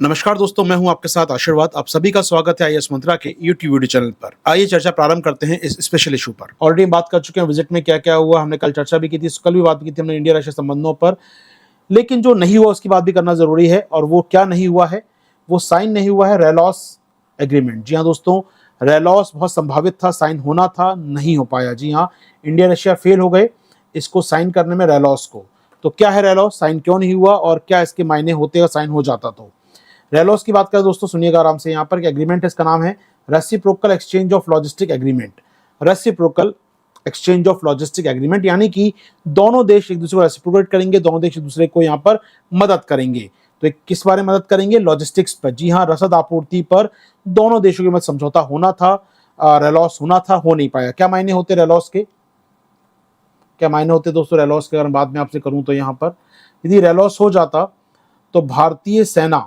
नमस्कार दोस्तों, मैं हूं आपके साथ आशीर्वाद। आप सभी का स्वागत है आईएएस मंत्रा के यूट्यूब वीडियो चैनल पर। आइए चर्चा प्रारंभ करते हैं इस स्पेशल इशू पर। ऑलरेडी बात कर चुके हैं विजिट में क्या क्या हुआ, हमने कल चर्चा भी की थी, कल भी बात की थी हमने इंडिया रशिया संबंधों पर। लेकिन जो नहीं हुआ उसकी बात भी करना जरूरी है, और वो क्या नहीं हुआ है, वो साइन नहीं हुआ है रेलॉस एग्रीमेंट। जी हाँ दोस्तों, रेलॉस बहुत संभावित था, साइन होना था, नहीं हो पाया। जी हाँ, इंडिया रशिया फेल हो गए इसको साइन करने में, रेलॉस को। तो क्या है रेलॉस, साइन क्यों नहीं हुआ और क्या इसके मायने होते और साइन हो जाता तो। रेलॉस की बात करें दोस्तों, सुनिएगा आराम से यहाँ पर कि एग्रीमेंट इसका नाम है reciprocal exchange of logistic agreement. Reciprocal exchange of logistic agreement यानी कि दोनों देश एक दूसरे को रेसिप्रोकेट करेंगे, दोनों देश एक दूसरे को यहाँ पर मदद करेंगे। तो एक किस बारे में मदद करेंगे, लॉजिस्टिक्स पर। जी हाँ, रसद आपूर्ति पर दोनों देशों के मध्य समझौता होना था, रेलॉस होना था, हो नहीं पाया। क्या मायने होते रेलॉस के, क्या मायने होते दोस्तों रेलॉस के, अगर बाद में आपसे करूं तो यहाँ पर यदि रेलॉस हो जाता तो भारतीय सेना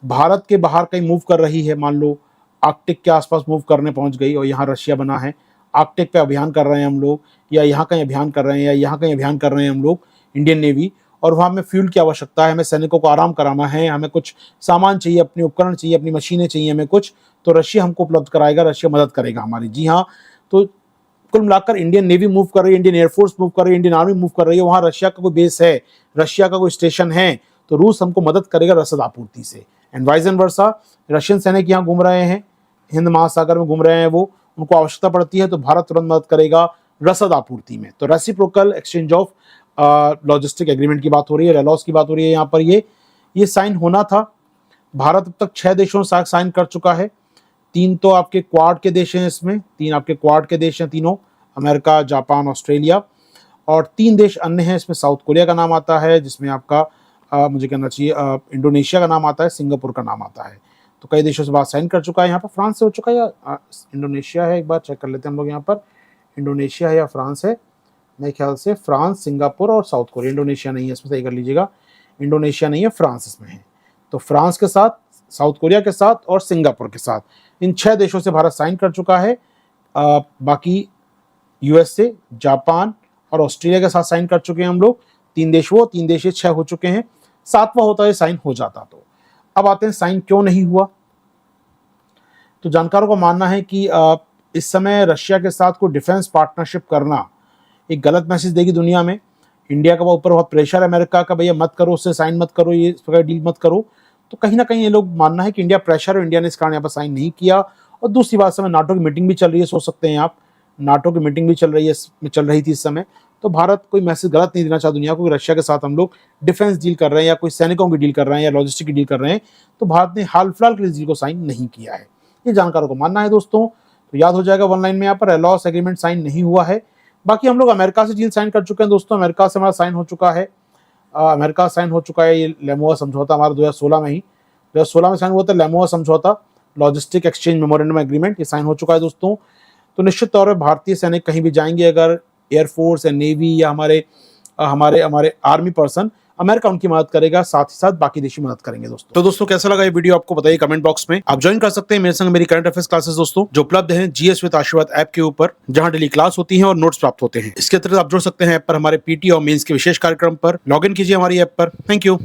भारत के बाहर कहीं मूव कर रही है, मान लो आर्कटिक के आसपास मूव करने पहुंच गई और यहाँ रशिया बना है, आर्कटिक पे अभियान कर रहे हैं हम लोग, या यहाँ कहीं अभियान कर रहे हैं, या यहाँ कहीं अभियान कर रहे हैं हम लोग इंडियन नेवी, और वहाँ हमें फ्यूल की आवश्यकता है, हमें सैनिकों को आराम कराना है, हमें कुछ सामान चाहिए, अपने उपकरण चाहिए, अपनी मशीनें चाहिए हमें कुछ, तो रशिया हमको उपलब्ध कराएगा, रशिया मदद करेगा हमारी। जी हाँ, तो कुल मिलाकर इंडियन नेवी मूव कर रही है, इंडियन एयरफोर्स मूव कर रही है, इंडियन आर्मी मूव कर रही है, वहाँ रशिया का कोई बेस है, रशिया का कोई स्टेशन है, तो रूस हमको मदद करेगा रसद आपूर्ति से। And vice and versa, Russian सैनिक यहाँ घूम रहे हैं, हिंद महासागर में घूम रहे हैं, वो उनको आवश्यकता पड़ती है तो भारत तुरंत मदद करेगा रसद आपूर्ति में। तो reciprocal exchange of logistic agreement की बात हो रही है, रेलॉस की बात हो रही है यहाँ पर। ये साइन होना था। भारत अब तक 6 देशों से साइन कर चुका है, 3 तो आपके क्वाड के देश हैं इसमें, 3 आपके क्वाड के देश हैं तीनों, अमेरिका, जापान, ऑस्ट्रेलिया, और 3 देश अन्य हैं इसमें। साउथ कोरिया का नाम आता है, जिसमें आपका मुझे कहना चाहिए इंडोनेशिया का नाम आता है, सिंगापुर का नाम आता है। तो कई देशों से बात साइन कर चुका है। यहाँ पर फ्रांस से हो चुका है या इंडोनेशिया है, एक बार चेक कर लेते हैं हम लोग यहाँ पर, इंडोनेशिया है या फ्रांस है। मेरे ख्याल से फ्रांस, सिंगापुर और साउथ कोरिया, इंडोनेशिया नहीं है इसमें, सही कर लीजिएगा, इंडोनेशिया नहीं है, फ्रांस इसमें है। तो फ्रांस के साथ, साउथ कोरिया के साथ और सिंगापुर के साथ, इन 6 देशों से भारत साइन कर चुका है। बाकी यूएसए, जापान और ऑस्ट्रेलिया के साथ साइन कर चुके हैं हम लोग। 3 देश वो, 3 देश ये, 6 हो चुके हैं। 7वां होता है साइन हो जाता तो। अब आते हैं साइन क्यों नहीं हुआ। तो जानकारों का मानना है कि इस समय रशिया के साथ कोई डिफेंस पार्टनरशिप करना एक गलत मैसेज देगी दुनिया में। इंडिया का ऊपर बहुत प्रेशर है अमेरिका का, भैया मत करो, उससे साइन मत करो, ये डील मत करो। तो कहीं ना कहीं ये लोग मानना है कि इंडिया प्रेशर है, इंडिया ने इस कारण यहाँ पर साइन नहीं किया। और दूसरी बात, समय नाटो की मीटिंग भी चल रही है, सोच सकते हैं आप, नाटो की मीटिंग भी चल रही थी इस समय। तो भारत कोई मैसेज गलत नहीं देना चाहता दुनिया को कि रशिया के साथ हम लोग डिफेंस डील कर रहे हैं, या कोई सैनिकों की डील कर रहे हैं, या लॉजिस्टिक की डील कर रहे हैं। तो भारत ने हाल फिलहाल के लिए डील को साइन नहीं किया है, ये जानकारों को मानना है दोस्तों। तो याद हो जाएगा वन लाइन में, यहाँ पर रेलॉस एग्रीमेंट साइन नहीं हुआ है। बाकी हम लोग अमेरिका से डील साइन कर चुके हैं दोस्तों, अमेरिका से हमारा साइन हो चुका है, अमेरिका साइन हो चुका है। ये लेमोआ समझौता हमारा 2016 में ही, 2016 में साइन हुआ था लेमोआ समझौता, लॉजिस्टिक एक्सचेंज मेमोरेंडम एग्रीमेंट, ये साइन हो चुका है दोस्तों। तो निश्चित तौर पर भारतीय सैनिक कहीं भी जाएंगे, अगर एयरफोर्स या नेवी या हमारे आर्मी पर्सन, अमेरिका उनकी मदद करेगा, साथ ही साथ बाकी देश मदद करेंगे दोस्तों। तो दोस्तों कैसा लगा ये वीडियो आपको बताइए कमेंट बॉक्स में। आप ज्वाइन कर सकते हैं मेरे संग मेरी करंट अफेयर्स क्लासेस दोस्तों, जो उपलब्ध हैं जीएस विद आशीर्वाद ऐप के ऊपर, जहां डेली क्लास होती है और नोट्स प्राप्त होते हैं। इसके अतिरिक्त आप जुड़ सकते हैं ऐप पर हमारे पीटी और मेंस के विशेष कार्यक्रम पर। लॉग इन कीजिए हमारी ऐप पर। Thank you.